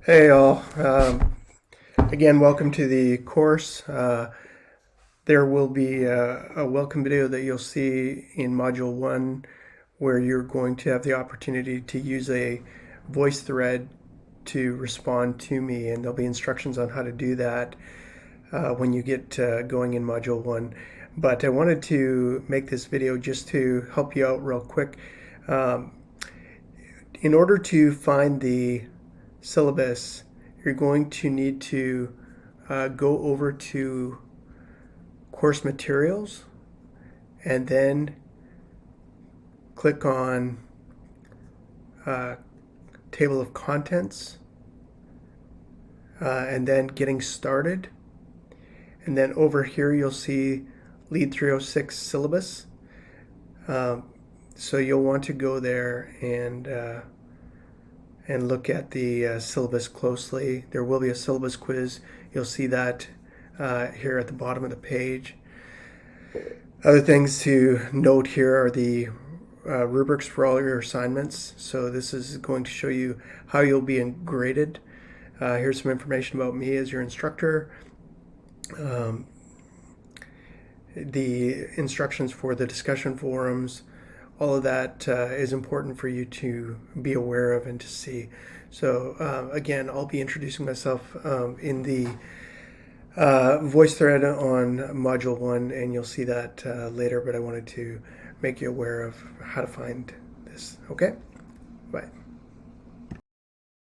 Hey all, again welcome to the course. There will be a welcome video that you'll see in Module 1 where you're going to have the opportunity to use a voice thread to respond to me, and there'll be instructions on how to do that when you get going in Module 1. But I wanted to make this video just to help you out real quick. Um, in order to find the syllabus, you're going to need to go over to course materials and then click on table of contents and then getting started. And then over here you'll see Lead 306 syllabus. So you'll want to go there and look at the syllabus closely. There will be a syllabus quiz. You'll see that here at the bottom of the page. Other things to note here are the rubrics for all your assignments. So this is going to show you how you'll be graded. Here's some information about me as your instructor. The instructions for the discussion forums, all of that is important for you to be aware of and to see. So again, I'll be introducing myself in the voice thread on Module 1, and you'll see that later, but I wanted to make you aware of how to find this. Okay? Bye.